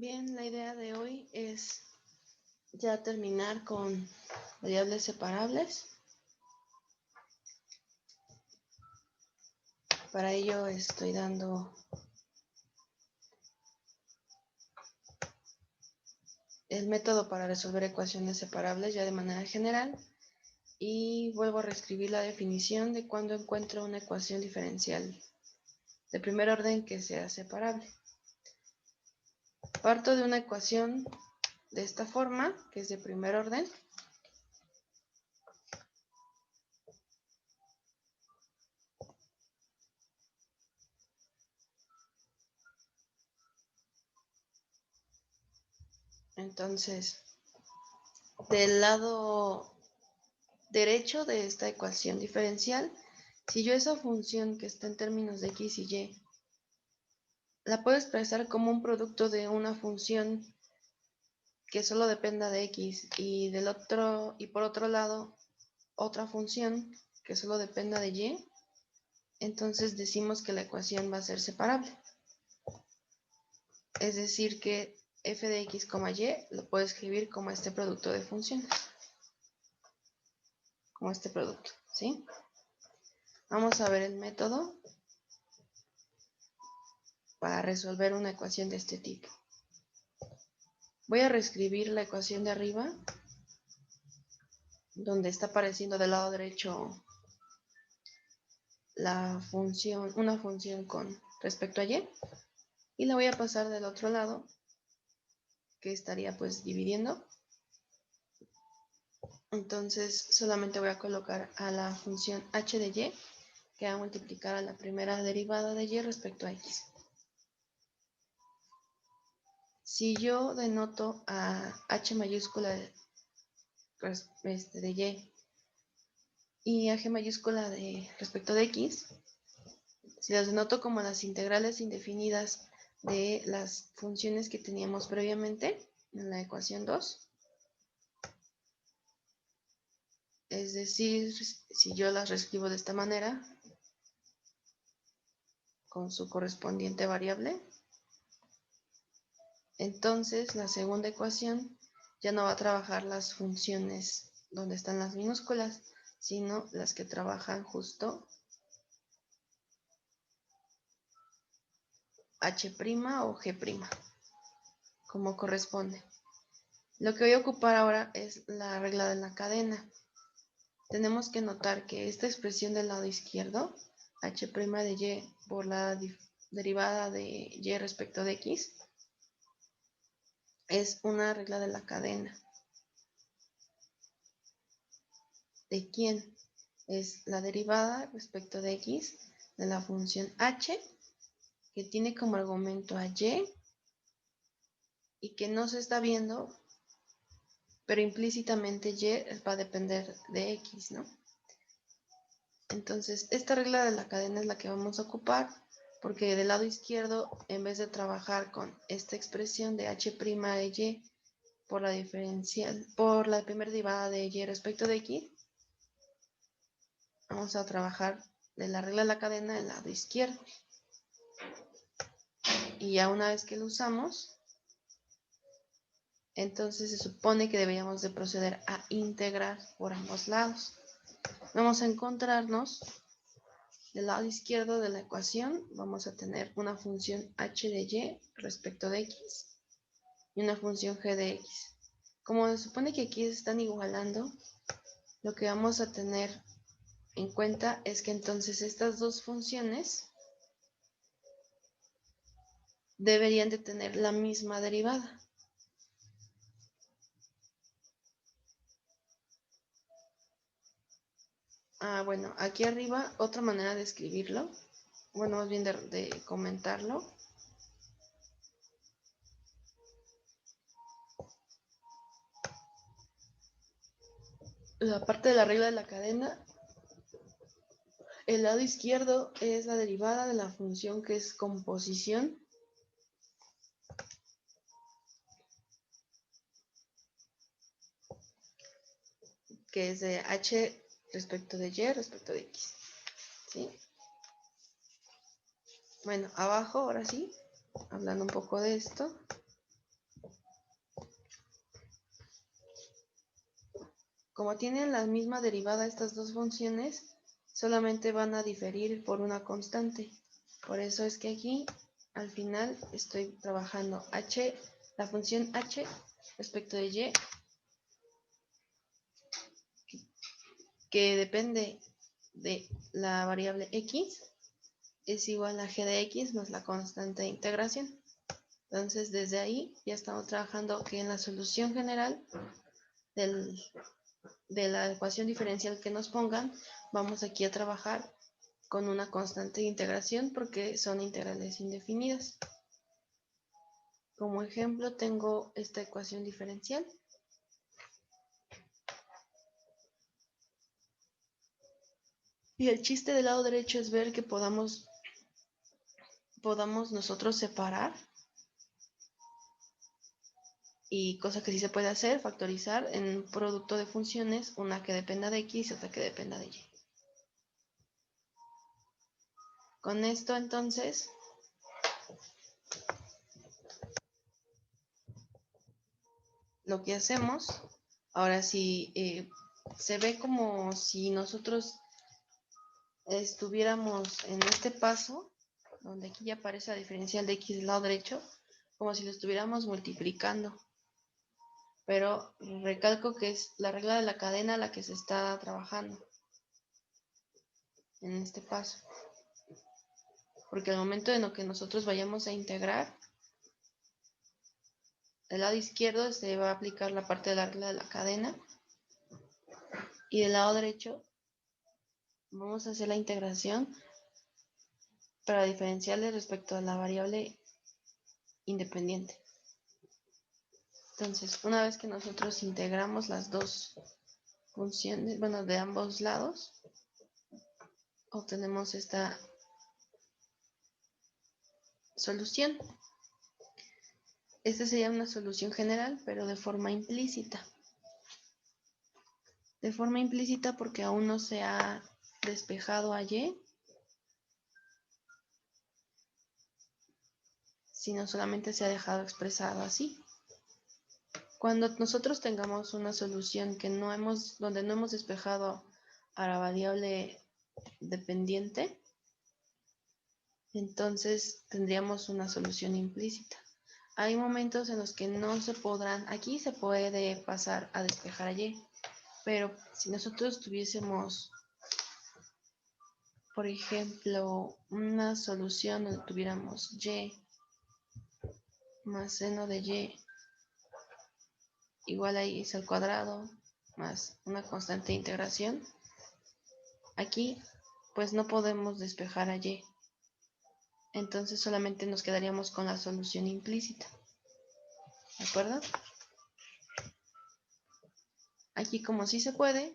Bien, la idea de hoy es ya terminar con variables separables. Para ello estoy dando el método para resolver ecuaciones separables ya de manera general y vuelvo a reescribir la definición de cuando encuentro una ecuación diferencial de primer orden que sea separable. Parto de una ecuación de esta forma, que es de primer orden. Entonces, del lado derecho de esta ecuación diferencial, si yo esa función que está en términos de x y y la puedo expresar como un producto de una función que solo dependa de x y por otro lado otra función que solo dependa de y, entonces decimos que la ecuación va a ser separable. Es decir que f de x, y lo puedo escribir como este producto de funciones. Como este producto, ¿sí? Vamos a ver el método para resolver una ecuación de este tipo. Voy a reescribir la ecuación de arriba, donde está apareciendo del lado derecho una función con respecto a y la voy a pasar del otro lado, que estaría pues dividiendo. Entonces solamente voy a colocar a la función h de y, que va a multiplicar a la primera derivada de y respecto a x. Si yo denoto a h mayúscula de y a g mayúscula de respecto de x, si las denoto como las integrales indefinidas de las funciones que teníamos previamente en la ecuación 2, es decir, si yo las reescribo de esta manera, con su correspondiente variable, entonces la segunda ecuación ya no va a trabajar las funciones donde están las minúsculas, sino las que trabajan justo h' o g', como corresponde. Lo que voy a ocupar ahora es la regla de la cadena. Tenemos que notar que esta expresión del lado izquierdo, h' de y por la derivada de y respecto de x, es una regla de la cadena. ¿De quién? Es la derivada respecto de x de la función h, que tiene como argumento a y que no se está viendo, pero implícitamente y va a depender de x, ¿no? Entonces, esta regla de la cadena es la que vamos a ocupar, porque del lado izquierdo, en vez de trabajar con esta expresión de h' de y por la primera derivada de y respecto de x, vamos a trabajar de la regla de la cadena del lado izquierdo. Y ya una vez que lo usamos, entonces se supone que deberíamos de proceder a integrar por ambos lados. Vamos a encontrarnos del lado izquierdo de la ecuación, vamos a tener una función h de y respecto de x y una función g de x. Como se supone que aquí se están igualando, lo que vamos a tener en cuenta es que entonces estas dos funciones deberían de tener la misma derivada. Bueno, aquí arriba otra manera de escribirlo, bueno, más bien de comentarlo. La parte de la regla de la cadena, el lado izquierdo es la derivada de la función que es composición, que es de h respecto de y respecto de x, ¿sí? Bueno, abajo, ahora sí, hablando un poco de esto, como tienen la misma derivada estas dos funciones, solamente van a diferir por una constante. Por eso es que aquí, al final, estoy trabajando la función h respecto de y, que depende de la variable x, es igual a g de x más la constante de integración. Entonces, desde ahí ya estamos trabajando que en la solución general de la ecuación diferencial que nos pongan, vamos aquí a trabajar con una constante de integración porque son integrales indefinidas. Como ejemplo tengo esta ecuación diferencial. Y el chiste del lado derecho es ver que podamos nosotros separar, y cosa que sí se puede hacer, factorizar en un producto de funciones, una que dependa de x y otra que dependa de y. Con esto entonces lo que hacemos, ahora sí, se ve como si nosotros estuviéramos en este paso, donde aquí ya aparece la diferencial de x del lado derecho, como si lo estuviéramos multiplicando. Pero recalco que es la regla de la cadena la que se está trabajando en este paso. Porque al momento en lo que nosotros vayamos a integrar, del lado izquierdo se va a aplicar la parte de la regla de la cadena, y del lado derecho vamos a hacer la integración para diferenciarle respecto a la variable independiente. Entonces, una vez que nosotros integramos las dos funciones, bueno, de ambos lados, obtenemos esta solución. Esta sería una solución general, pero de forma implícita. De forma implícita porque aún no se ha despejado a y, sino solamente se ha dejado expresado así. Cuando nosotros tengamos una solución donde no hemos despejado a la variable dependiente, entonces tendríamos una solución implícita. Hay momentos en los que no se podrán, aquí se puede pasar a despejar a y, pero si nosotros tuviésemos, por ejemplo, una solución donde tuviéramos y más seno de y igual a x al cuadrado más una constante de integración, aquí pues no podemos despejar a y. Entonces solamente nos quedaríamos con la solución implícita. ¿De acuerdo? Aquí como sí se puede,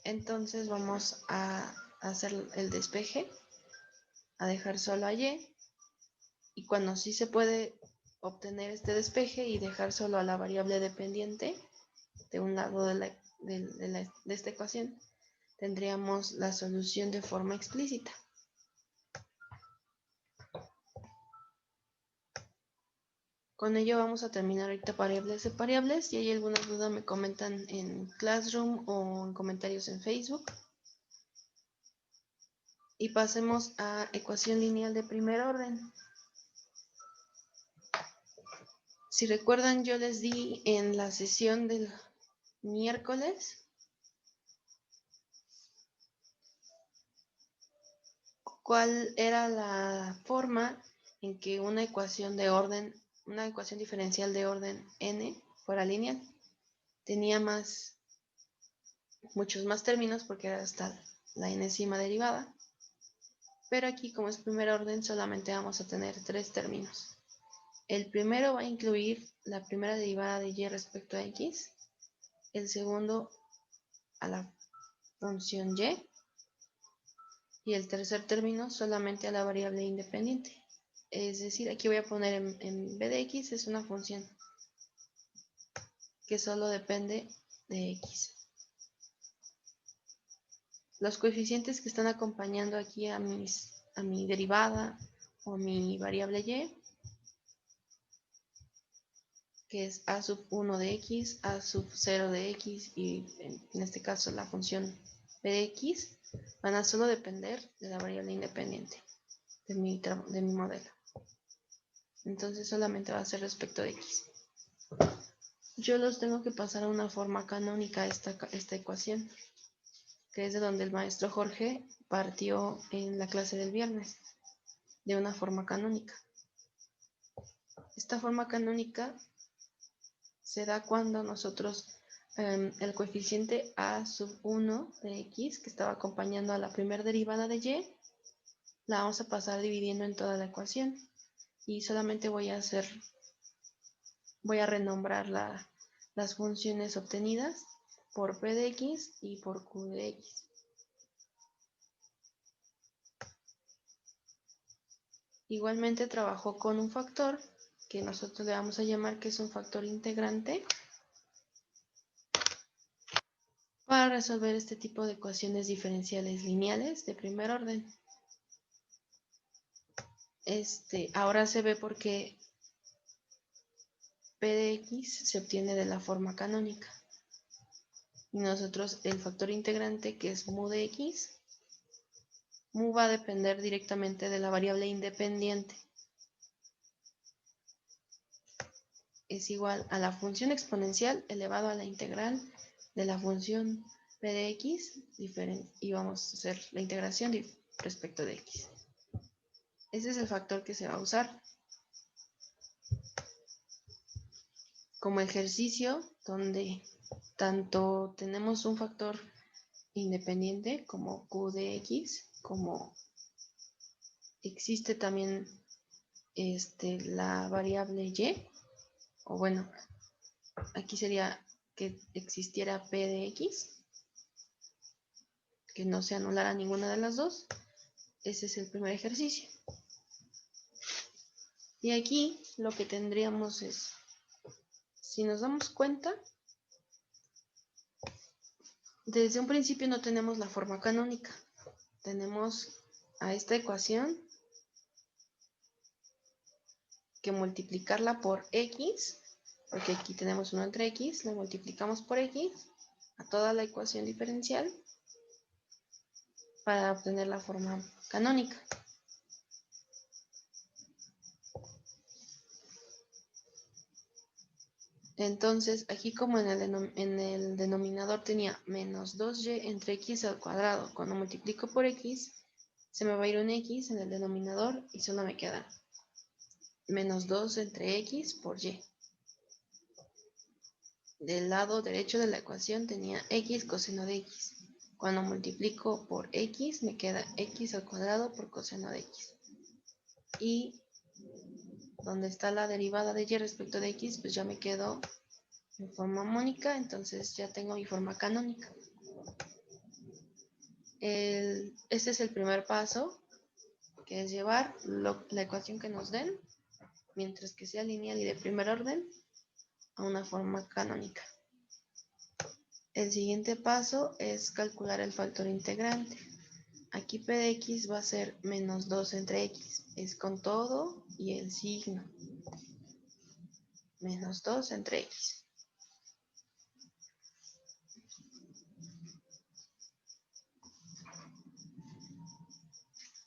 entonces vamos a hacer el despeje, a dejar solo a y, y cuando sí se puede obtener este despeje y dejar solo a la variable dependiente de un lado de esta ecuación, tendríamos la solución de forma explícita. Con ello vamos a terminar ahorita variables de variables. Si hay alguna duda me comentan en Classroom o en comentarios en Facebook. Y pasemos a ecuación lineal de primer orden. Si recuerdan, yo les di en la sesión del miércoles cuál era la forma en que una ecuación diferencial de orden n fuera lineal. Tenía muchos más términos porque era hasta la enésima derivada. Pero aquí, como es primer orden, solamente vamos a tener 3 términos. El primero va a incluir la primera derivada de y respecto a x, el segundo a la función y el tercer término solamente a la variable independiente. Es decir, aquí voy a poner en vez de x es una función que solo depende de x. Los coeficientes que están acompañando aquí a mi derivada o a mi variable y que es a sub 1 de x, a sub 0 de x y en este caso la función p de x, van a solo depender de la variable independiente de mi modelo. Entonces solamente va a ser respecto de x. Yo los tengo que pasar a una forma canónica esta ecuación, que es de donde el maestro Jorge partió en la clase del viernes, de una forma canónica. Esta forma canónica se da cuando nosotros el coeficiente a sub 1 de x, que estaba acompañando a la primera derivada de y, la vamos a pasar dividiendo en toda la ecuación. Y solamente voy a renombrar las funciones obtenidas por p de x y por q de x. Igualmente trabajó con un factor que nosotros le vamos a llamar que es un factor integrante para resolver este tipo de ecuaciones diferenciales lineales de primer orden. Ahora se ve por qué p de x se obtiene de la forma canónica. Y nosotros el factor integrante, que es mu de x, mu va a depender directamente de la variable independiente. Es igual a la función exponencial elevado a la integral de la función p de x y vamos a hacer la integración respecto de x. Ese es el factor que se va a usar como ejercicio, donde tanto tenemos un factor independiente como q de x, como existe también la variable y, o bueno, aquí sería que existiera p de x, que no se anulara ninguna de las dos. Ese es el primer ejercicio. Y aquí lo que tendríamos es, si nos damos cuenta, desde un principio no tenemos la forma canónica. Tenemos a esta ecuación que multiplicarla por x, porque aquí tenemos 1 entre x, la multiplicamos por x a toda la ecuación diferencial para obtener la forma canónica. Entonces, aquí como en el denominador tenía menos 2y entre x al cuadrado, cuando multiplico por x, se me va a ir un x en el denominador y solo me queda menos 2 entre x por y. Del lado derecho de la ecuación tenía x coseno de x. Cuando multiplico por x, me queda x al cuadrado por coseno de x. Y donde está la derivada de y respecto de x, pues ya me quedo en forma mónica, entonces ya tengo mi forma canónica. Este es el primer paso, que es llevar la ecuación que nos den, mientras que sea lineal y de primer orden, a una forma canónica. El siguiente paso es calcular el factor integrante. Aquí p de x va a ser menos 2 entre x, es con todo y el signo. Menos 2 entre x.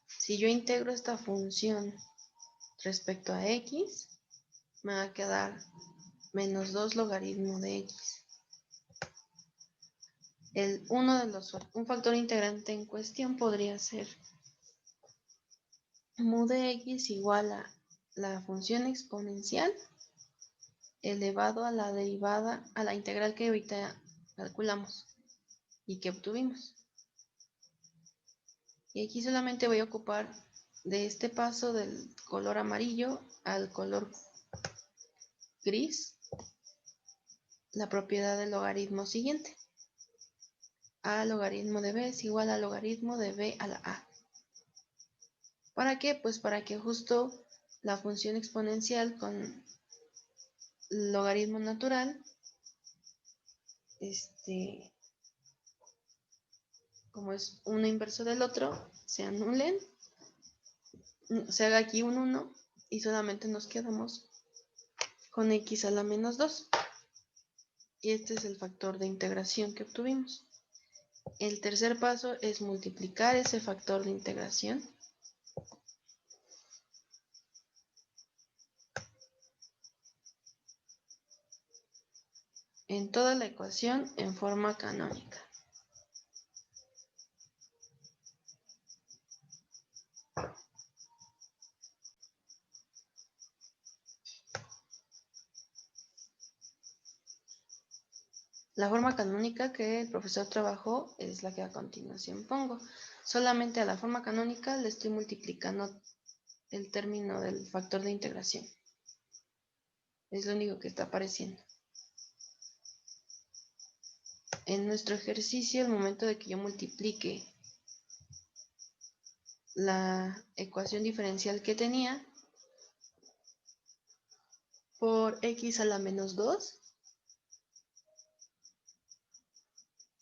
Si yo integro esta función respecto a x, me va a quedar menos 2 logaritmo de x. Un factor integrante en cuestión podría ser mu de x igual a la función exponencial elevado a la derivada, a la integral que ahorita calculamos y que obtuvimos. Y aquí solamente voy a ocupar de este paso del color amarillo al color gris la propiedad del logaritmo siguiente. A logaritmo de b es igual a logaritmo de b a la a. ¿Para qué? Pues para que justo la función exponencial con logaritmo natural, como es uno inverso del otro, se anulen, se haga aquí un 1 y solamente nos quedamos con x a la menos 2. Y este es el factor de integración que obtuvimos. El tercer paso es multiplicar ese factor de integración en toda la ecuación en forma canónica. La forma canónica que el profesor trabajó es la que a continuación pongo. Solamente a la forma canónica le estoy multiplicando el término del factor de integración. Es lo único que está apareciendo. En nuestro ejercicio, el momento de que yo multiplique la ecuación diferencial que tenía por x a la menos 2,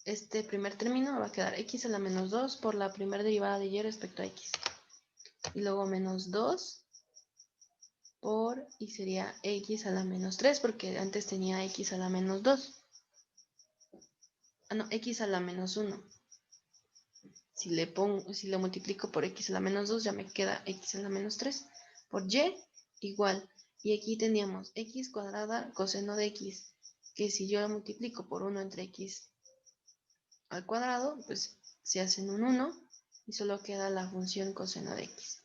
este primer término va a quedar x a la menos 2 por la primera derivada de y respecto a x. Y luego menos 2 por, y sería x a la menos 3, porque antes tenía x a la menos 2. Ah, no, x a la menos 1. Si le multiplico por x a la menos 2, ya me queda x a la menos 3. Por y, igual. Y aquí teníamos x cuadrada coseno de x, que si yo lo multiplico por 1 entre x al cuadrado, pues se hacen un 1 y solo queda la función coseno de x.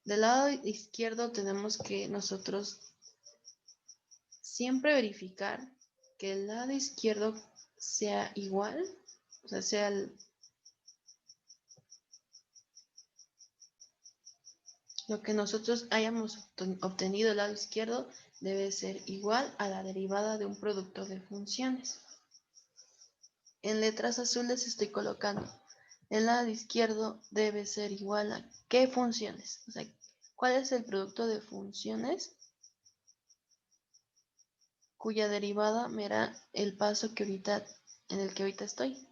Del lado izquierdo tenemos que nosotros siempre verificar que el lado izquierdo sea igual, o sea, sea lo que nosotros hayamos obtenido del lado izquierdo debe ser igual a la derivada de un producto de funciones. En letras azules estoy colocando el lado izquierdo debe ser igual a ¿qué funciones? O sea, ¿cuál es el producto de funciones cuya derivada me da el paso en el que ahorita estoy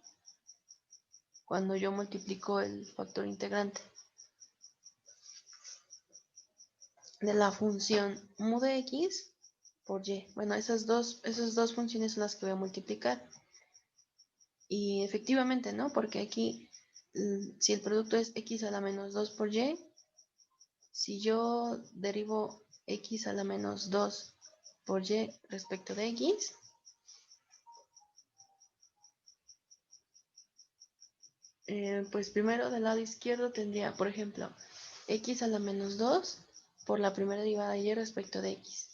cuando yo multiplico el factor integrante de la función mu de x por y? Bueno, esas dos funciones son las que voy a multiplicar. Y efectivamente, ¿no? Porque aquí, si el producto es x a la menos 2 por y, si yo derivo x a la menos 2 por y respecto de x, pues primero del lado izquierdo tendría, por ejemplo, x a la menos 2 por la primera derivada de y respecto de x.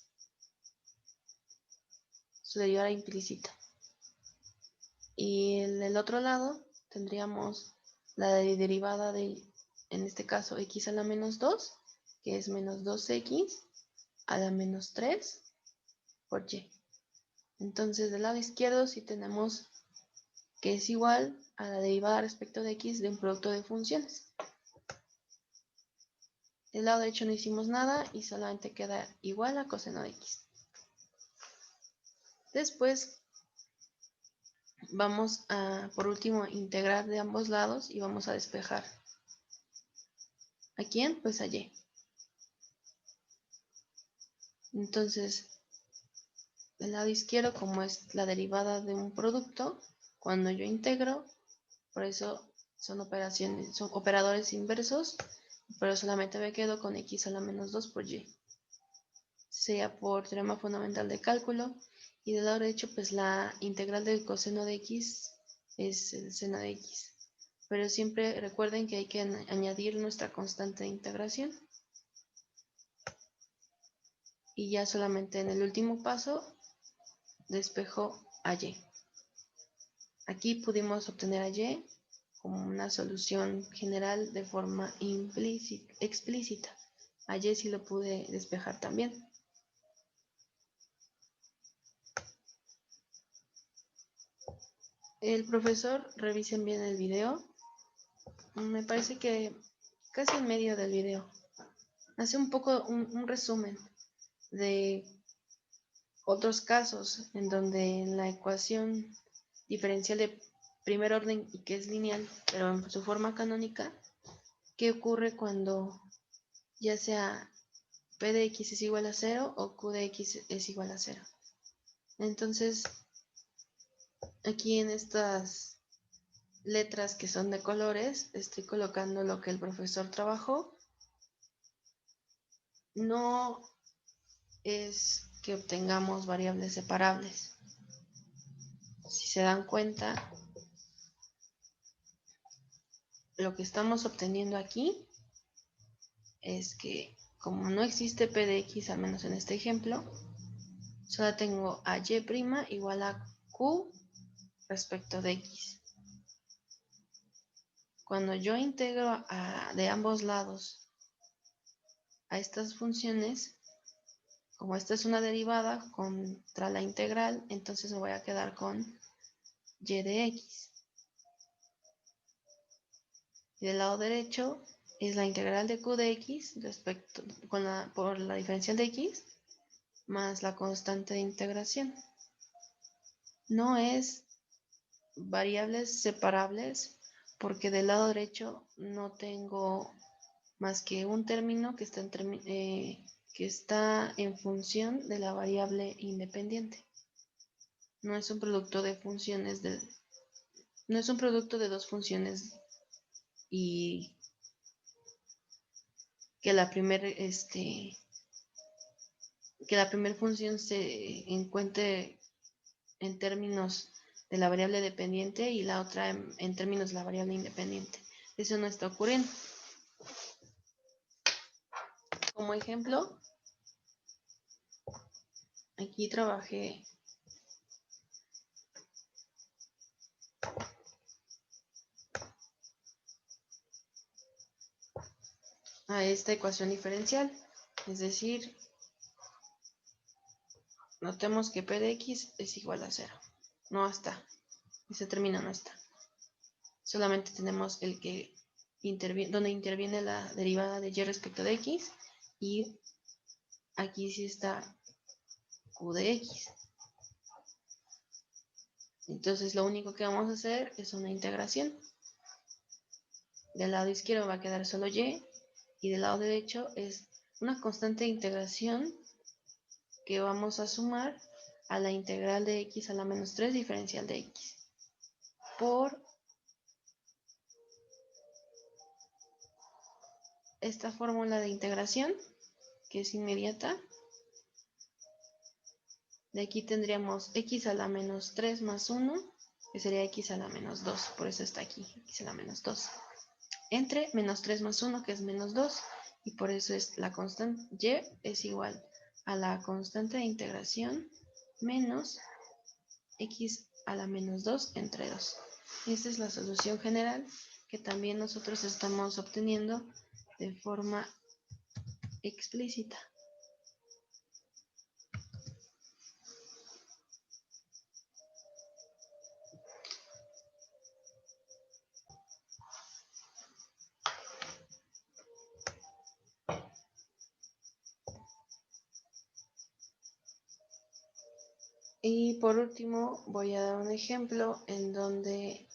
Su derivada implícita. Y en el otro lado tendríamos la derivada de, en este caso, x a la menos 2, que es menos 2x a la menos 3 por y. Entonces, del lado izquierdo sí tenemos que es igual a la derivada respecto de x de un producto de funciones. Del lado derecho no hicimos nada y solamente queda igual a coseno de x. Después vamos a, por último, integrar de ambos lados y vamos a despejar. ¿A quién? Pues a y. Entonces, del lado izquierdo, como es la derivada de un producto, cuando yo integro, por eso son operadores inversos, pero solamente me quedo con x a la menos 2 por y. Sea por teorema fundamental de cálculo. Y del lado derecho, pues la integral del coseno de x es el seno de x. Pero siempre recuerden que hay que añadir nuestra constante de integración. Y ya solamente en el último paso despejo a y. Aquí pudimos obtener a y como una solución general de forma explícita. A y sí lo pude despejar también. El profesor, revisen bien el video. Me parece que casi en medio del video hace un poco un resumen de otros casos en donde la ecuación diferencial de primer orden y que es lineal, pero en su forma canónica, ¿qué ocurre cuando ya sea P de X es igual a 0 o Q de X es igual a 0. Entonces, aquí en estas letras que son de colores, estoy colocando lo que el profesor trabajó. No es que obtengamos variables separables. Si se dan cuenta, lo que estamos obteniendo aquí es que como no existe P de X, al menos en este ejemplo, solo tengo a Y' igual a Q respecto de X. Cuando yo integro de ambos lados a estas funciones, como esta es una derivada contra la integral, entonces me voy a quedar con Y de X. Y del lado derecho es la integral de Q de X por la diferencial de X más la constante de integración. No es variables separables porque del lado derecho no tengo más que un término que está en función de la variable independiente. No es un producto de funciones no es un producto de dos funciones y que la primera función se encuentre en términos de la variable dependiente y la otra en términos de la variable independiente. Eso no está ocurriendo. Como ejemplo, aquí trabajé a esta ecuación diferencial, es decir, notemos que P de X es igual a 0. No está. Ese término no está. Solamente tenemos el que donde interviene la derivada de Y respecto de X y aquí sí está Q de X. Entonces lo único que vamos a hacer es una integración. Del lado izquierdo va a quedar solo Y y del lado derecho es una constante de integración que vamos a sumar a la integral de X a la menos 3 diferencial de X por esta fórmula de integración que es inmediata. De aquí tendríamos X a la menos 3 más 1, que sería X a la menos 2, por eso está aquí, X a la menos 2. Entre menos 3 más 1, que es menos 2, y por eso es la constante Y es igual a la constante de integración menos X a la menos 2 entre 2. Esta es la solución general que también nosotros estamos obteniendo de forma explícita. Y por último voy a dar un ejemplo en donde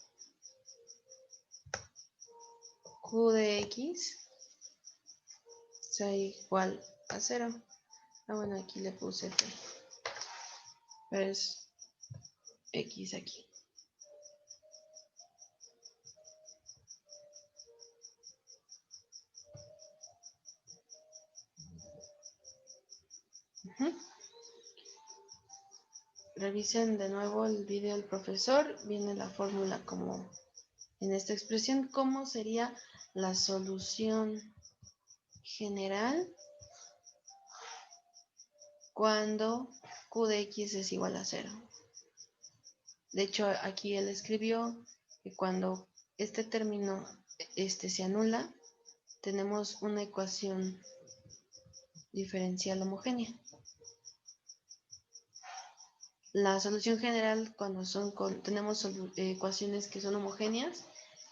Q de X sea igual a 0. Bueno, aquí le puse P, pero es X aquí. Revisen de nuevo el video del profesor, viene la fórmula como en esta expresión. ¿Cómo sería la solución general cuando Q de X es igual a 0? De hecho, aquí él escribió que cuando este término se anula, tenemos una ecuación diferencial homogénea. La solución general cuando tenemos ecuaciones que son homogéneas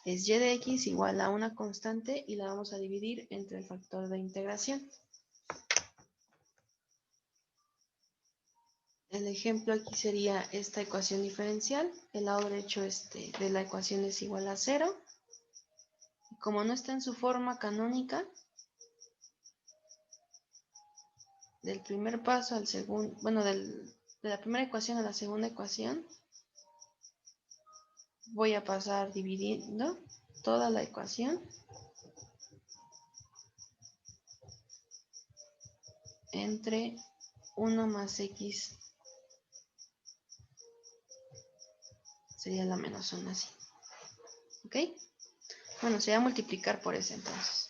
es Y de X igual a una constante y la vamos a dividir entre el factor de integración. El ejemplo aquí sería esta ecuación diferencial. El lado derecho de la ecuación es igual a 0. Y como no está en su forma canónica, del primer paso al segundo, bueno, de la primera ecuación a la segunda ecuación, voy a pasar dividiendo toda la ecuación entre 1 más x, sería la menos 1 así. ¿Ok? Bueno, se va a multiplicar por ese entonces.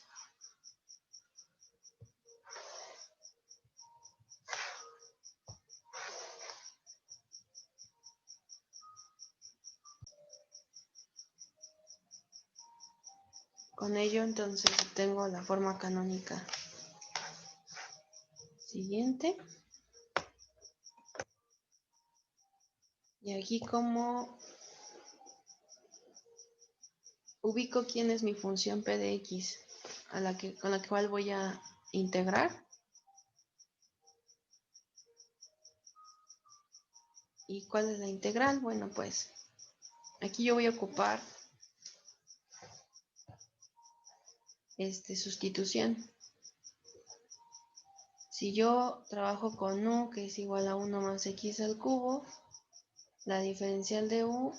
Con ello entonces obtengo la forma canónica siguiente. Y aquí como ubico quién es mi función p de x con la cual voy a integrar. ¿Y cuál es la integral? Bueno, pues aquí yo voy a ocupar sustitución. Si yo trabajo con u, que es igual a 1 más x al cubo, la diferencial de u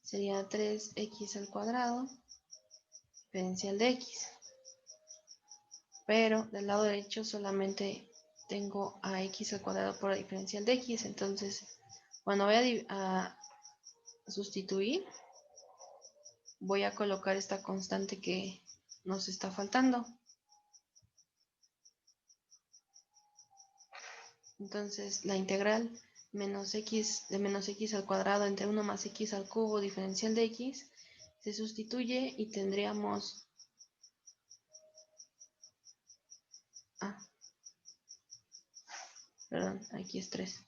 sería 3x al cuadrado, diferencial de x. Pero del lado derecho solamente tengo a x al cuadrado por la diferencial de x. Entonces, cuando voy a sustituir, voy a colocar esta constante que nos está faltando. Entonces, la integral de menos x al cuadrado entre 1 más x al cubo diferencial de x se sustituye y tendríamos... perdón, aquí es 3.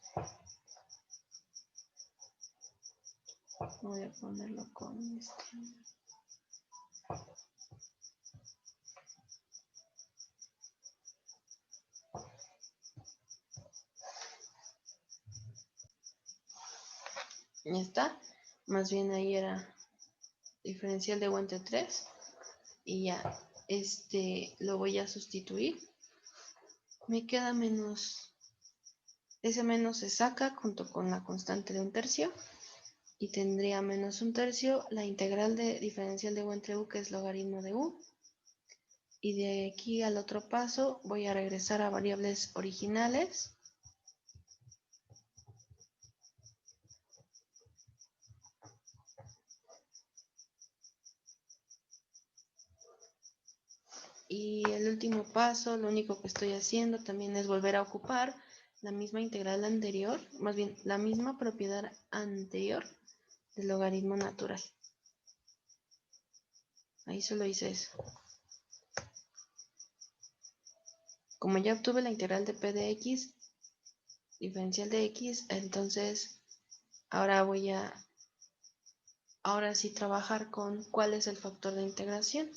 Voy a ponerlo con ya está. Más bien ahí era diferencial de u entre 3. Y ya, lo voy a sustituir. Me queda menos. Ese menos se saca junto con la constante de 1/3. Y tendría menos 1/3 la integral de diferencial de u entre u, que es logaritmo de u. Y de aquí al otro paso voy a regresar a variables originales. Y el último paso, lo único que estoy haciendo también es volver a ocupar la misma integral anterior, más bien la misma propiedad anterior del logaritmo natural. Ahí solo hice eso. Como ya obtuve la integral de p de x, diferencial de x, entonces ahora voy a sí trabajar con cuál es el factor de integración,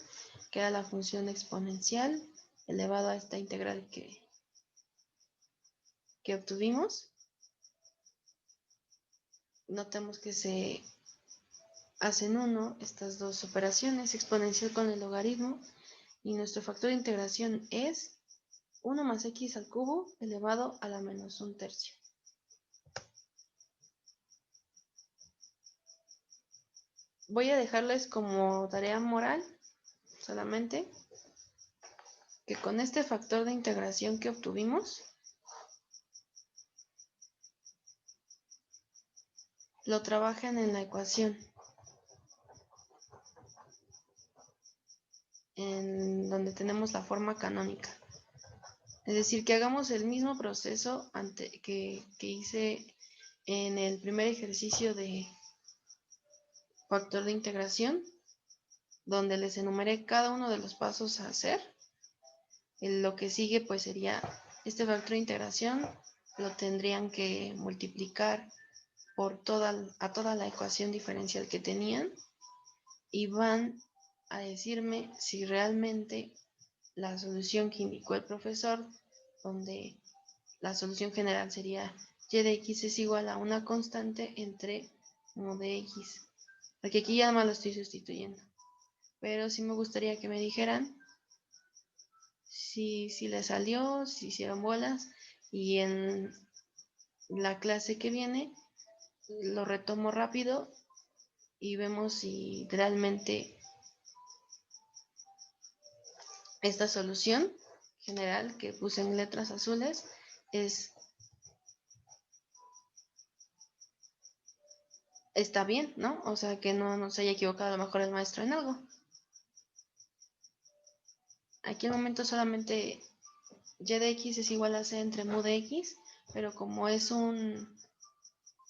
que era la función exponencial elevado a esta integral que obtuvimos. Notemos que se hacen uno estas dos operaciones, exponencial con el logaritmo, y nuestro factor de integración es 1 más x al cubo elevado a la menos 1/3. Voy a dejarles como tarea moral solamente que con este factor de integración que obtuvimos, lo trabajen en la ecuación, en donde tenemos la forma canónica. Es decir, que hagamos el mismo proceso que hice en el primer ejercicio de factor de integración, donde les enumeré cada uno de los pasos a hacer. Lo que sigue pues sería este factor de integración, lo tendrían que multiplicar por toda la ecuación diferencial que tenían y van a decirme si realmente la solución que indicó el profesor, donde la solución general sería y de x es igual a una constante entre mo de x, porque aquí ya nada más lo estoy sustituyendo, pero sí me gustaría que me dijeran si les salió, si hicieron bolas, y en la clase que viene lo retomo rápido y vemos si realmente esta solución general que puse en letras azules está bien, ¿no? O sea, que no se haya equivocado a lo mejor el maestro en algo. Aquí el momento solamente y de x es igual a c entre mu de x, pero como es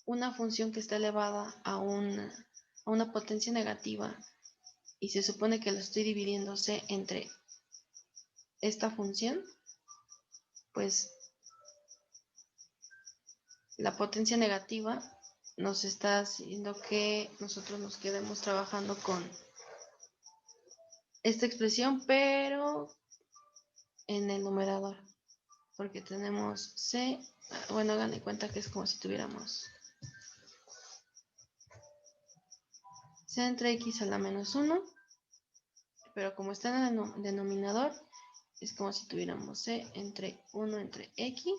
una función que está elevada a una potencia negativa y se supone que lo estoy dividiendo c entre esta función, pues la potencia negativa nos está haciendo que nosotros nos quedemos trabajando con esta expresión, pero en el numerador, porque tenemos c, bueno, hagan de cuenta que es como si tuviéramos c entre x a la menos 1, pero como está en el denominador, es como si tuviéramos c entre 1 entre x,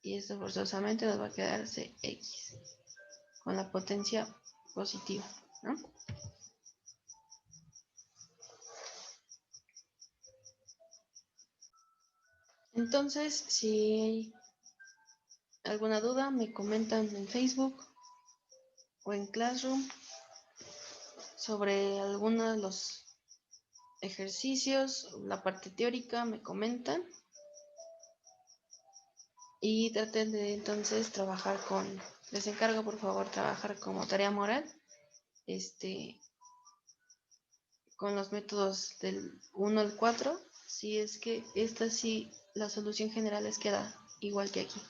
y esto forzosamente nos va a quedar cx, con la potencia positiva, ¿no? Entonces, si hay alguna duda, me comentan en Facebook o en Classroom sobre alguno de los ejercicios, la parte teórica, me comentan y traten de entonces trabajar les encargo por favor trabajar como tarea moral, con los métodos del 1 al 4, si es que esta sí, la solución general les queda igual que aquí.